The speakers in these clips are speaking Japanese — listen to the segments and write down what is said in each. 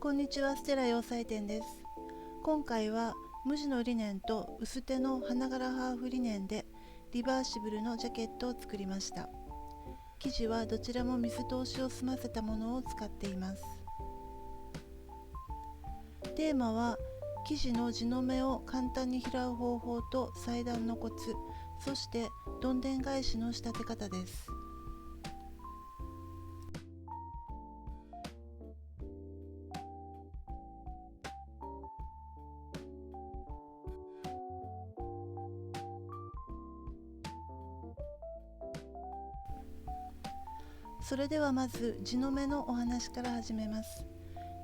こんにちは、ステラ洋裁店です。今回は無地のリネンと薄手の花柄ハーフリネンでリバーシブルのジャケットを作りました。生地はどちらも水通しを済ませたものを使っています。テーマは生地の地の目を簡単に拾う方法と裁断のコツ、そしてどんでん返しの仕立て方です。それではまず地の目のお話から始めます。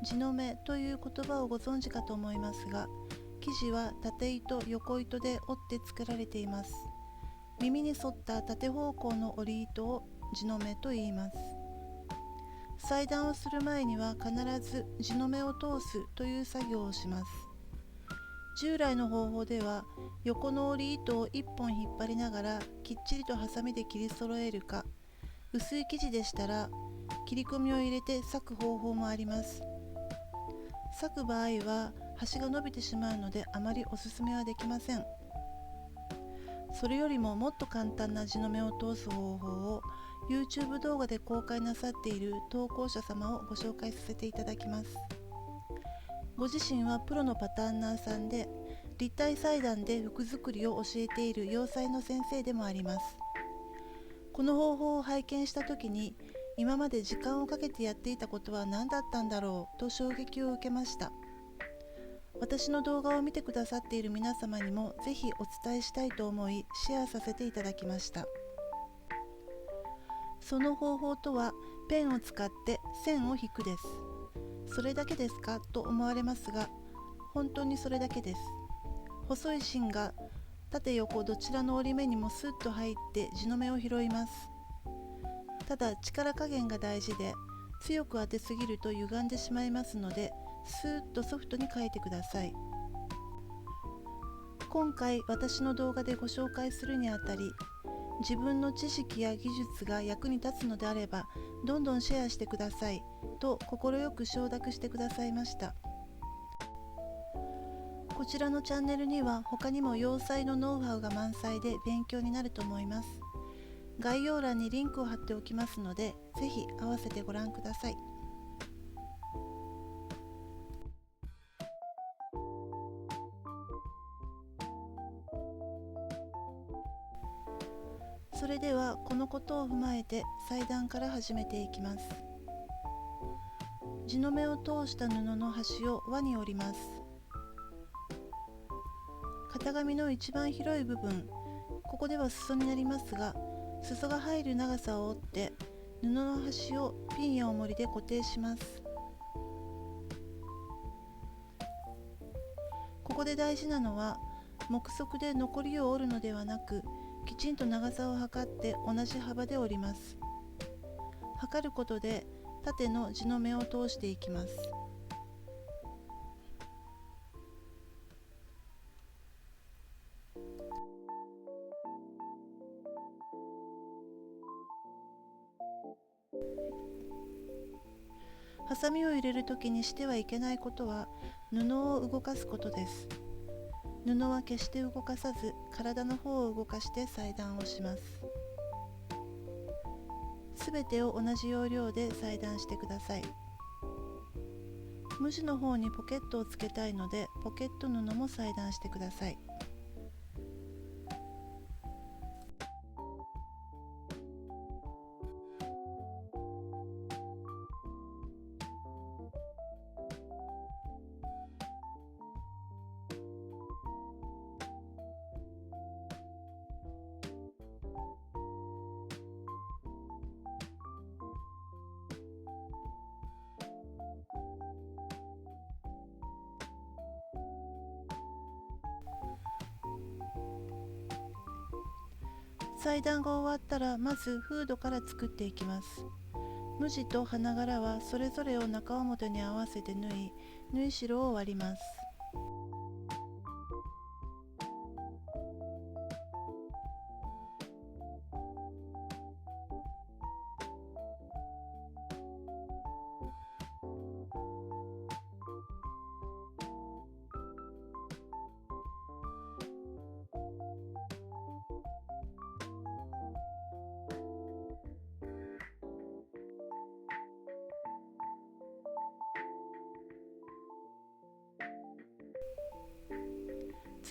地の目という言葉をご存知かと思いますが、生地は縦糸、横糸で折って作られています。耳に沿った縦方向の織り糸を地の目と言います。裁断をする前には必ず地の目を通すという作業をします。従来の方法では横の織り糸を1本引っ張りながらきっちりとハサミで切り揃えるか、薄い生地でしたら切り込みを入れて裂く方法もあります。裂く場合は端が伸びてしまうのであまりおすすめはできません。それよりももっと簡単な地の目を通す方法を YouTube 動画で公開なさっている投稿者様をご紹介させていただきます。ご自身はプロのパターンナーさんで、立体裁断で服作りを教えている洋裁の先生でもあります。この方法を拝見した時に、今まで時間をかけてやっていたことは何だったんだろうと衝撃を受けました。私の動画を見てくださっている皆様にもぜひお伝えしたいと思いシェアさせていただきました。その方法とは、ペンを使って線を引くです。それだけですかと思われますが、本当にそれだけです。細い芯が縦横どちらの折り目にもスッと入って地の目を拾います。ただ力加減が大事で、強く当てすぎると歪んでしまいますので、スーッとソフトに描いてください。今回私の動画でご紹介するにあたり、自分の知識や技術が役に立つのであればどんどんシェアしてくださいと快く承諾してくださいました。こちらのチャンネルには他にも洋裁のノウハウが満載で勉強になると思います。概要欄にリンクを貼っておきますので、ぜひ合わせてご覧ください。それではこのことを踏まえて裁断から始めていきます。地の目を通した布の端を輪に折ります。型紙の一番広い部分、ここでは裾になりますが、裾が入る長さを折って布の端をピンや重りで固定します。ここで大事なのは、目測で残りを折るのではなく、きちんと長さを測って同じ幅で折ります。測ることで縦の地の目を通していきます。ハサミを入れるときにしてはいけないことは、布を動かすことです。布は決して動かさず、体の方を動かして裁断をします。すべてを同じ要領で裁断してください。無地の方にポケットをつけたいので、ポケット布も裁断してください。裁断が終わったら、まずフードから作っていきます。無地と花柄はそれぞれを中表に合わせて縫い代を割ります。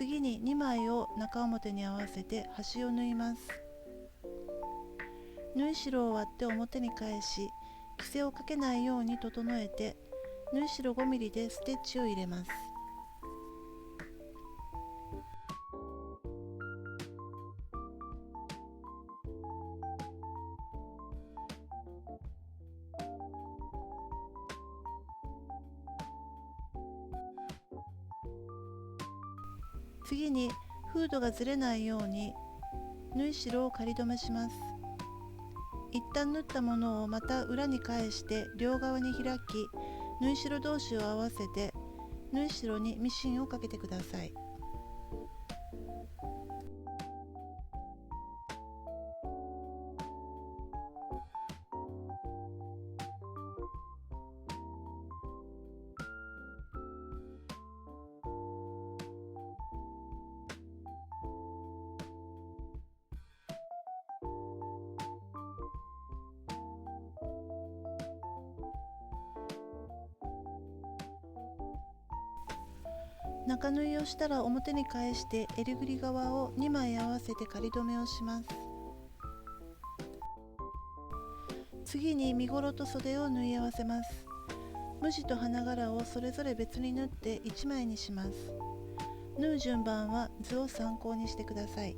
次に2枚を中表に合わせて端を縫います。縫い代を割って表に返し、きせをかけないように整えて、縫い代5ミリでステッチを入れます。次にフードがずれないように縫い代を仮止めします。一旦縫ったものをまた裏に返して両側に開き、縫い代同士を合わせて縫い代にミシンをかけてください。中縫いをしたら表に返して襟ぐり側を2枚合わせて仮止めをします。次に身ごろと袖を縫い合わせます。無地と花柄をそれぞれ別に縫って1枚にします。縫う順番は図を参考にしてください。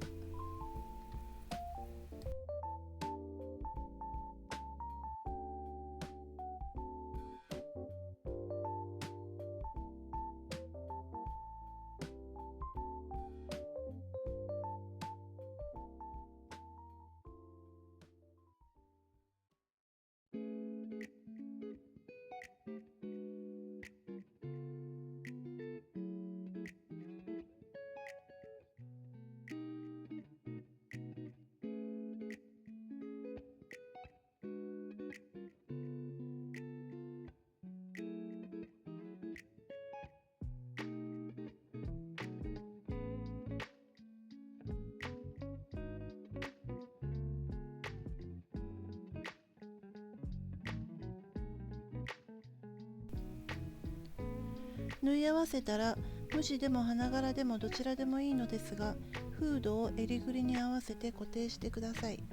縫い合わせたら無地でも花柄でもどちらでもいいのですが、フードを襟ぐりに合わせて固定してください。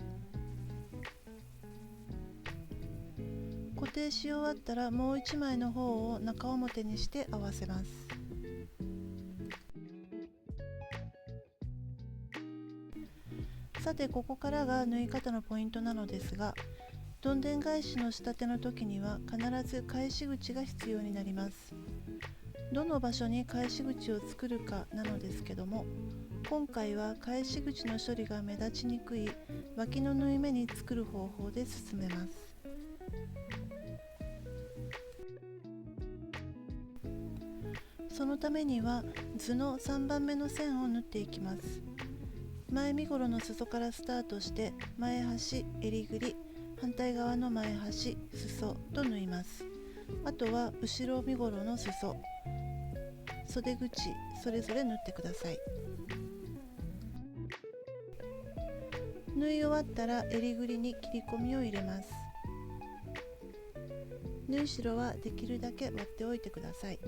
固定し終わったらもう1枚の方を中表にして合わせます。さてここからが縫い方のポイントなのですが、どんでん返しの仕立ての時には必ず返し口が必要になります。どの場所に返し口を作るかなのですけども、今回は返し口の処理が目立ちにくい脇の縫い目に作る方法で進めます。そのためには図の3番目の線を縫っていきます。前身ごろの裾からスタートして前端、襟ぐり、反対側の前端、裾と縫います。あとは後ろ身ごろの裾、袖口それぞれ縫ってください。縫い終わったら襟ぐりに切り込みを入れます。縫い代はできるだけ割っておいてください。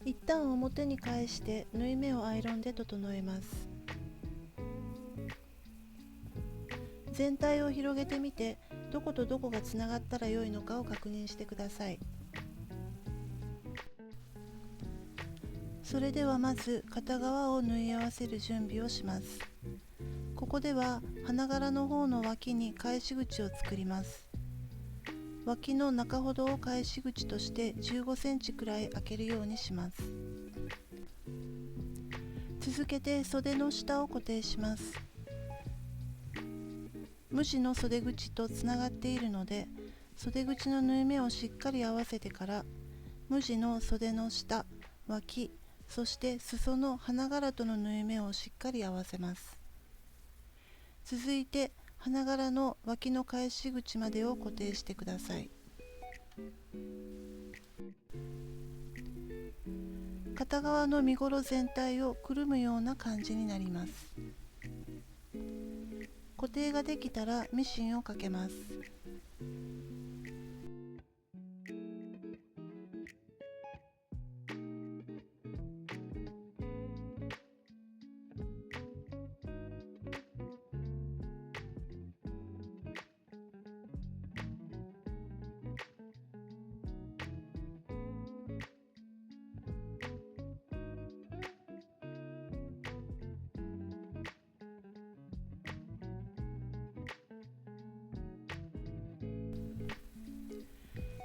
一旦表に返して縫い目をアイロンで整えます。全体を広げてみて、どことどこがつながったら良いのかを確認してください。それではまず片側を縫い合わせる準備をします。ここでは花柄の方の脇に返し口を作ります。脇の中ほどを返し口として15センチくらい開けるようにします。続けて袖の下を固定します。無地の袖口とつながっているので、袖口の縫い目をしっかり合わせてから無地の袖の下、脇、そして裾の花柄との縫い目をしっかり合わせます。続いて花柄の脇の返し口までを固定してください。片側の身ごろ全体をくるむような感じになります。固定ができたらミシンをかけます。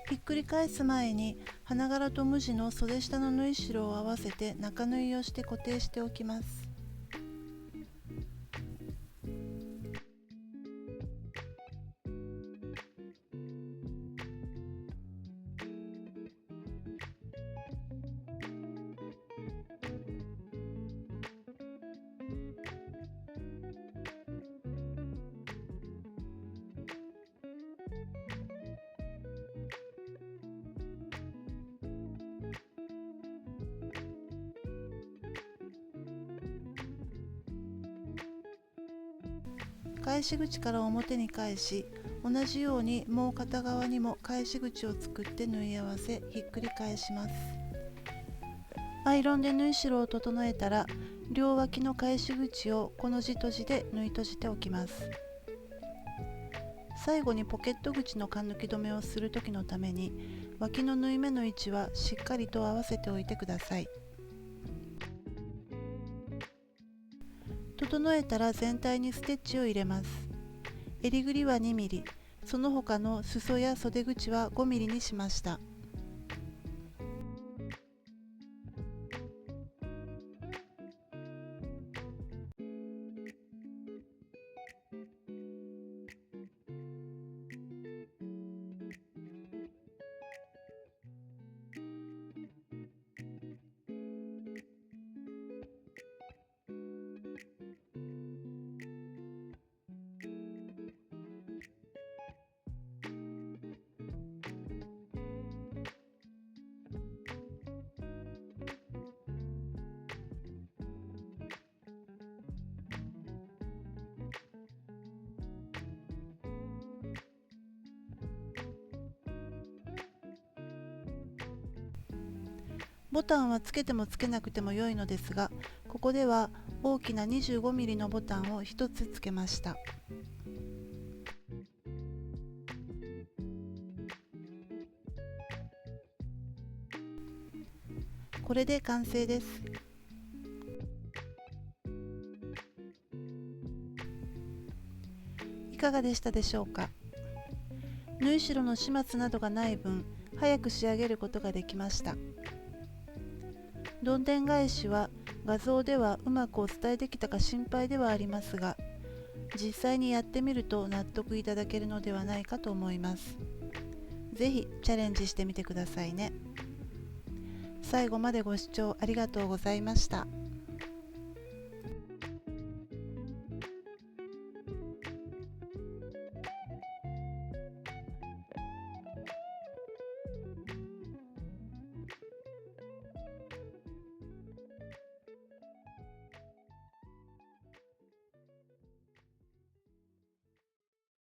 ひっくり返す前に花柄と無地の袖下の縫い代を合わせて中縫いをして固定しておきます。返し口から表に返し、同じようにもう片側にも返し口を作って縫い合わせ、ひっくり返します。アイロンで縫い代を整えたら、両脇の返し口をコの字とじで縫い閉じておきます。最後にポケット口の缶抜き止めをする時のために、脇の縫い目の位置はしっかりと合わせておいてください。整えたら全体にステッチを入れます。襟ぐりは2ミリ、その他の裾や袖口は5ミリにしました。ボタンはつけてもつけなくても良いのですが、ここでは大きな 25mm のボタンを1つつけました。これで完成です。いかがでしたでしょうか。縫い代の始末などがない分、早く仕上げることができました。どんでん返しは画像ではうまくお伝えできたか心配ではありますが、実際にやってみると納得いただけるのではないかと思います。ぜひチャレンジしてみてくださいね。最後までご視聴ありがとうございました。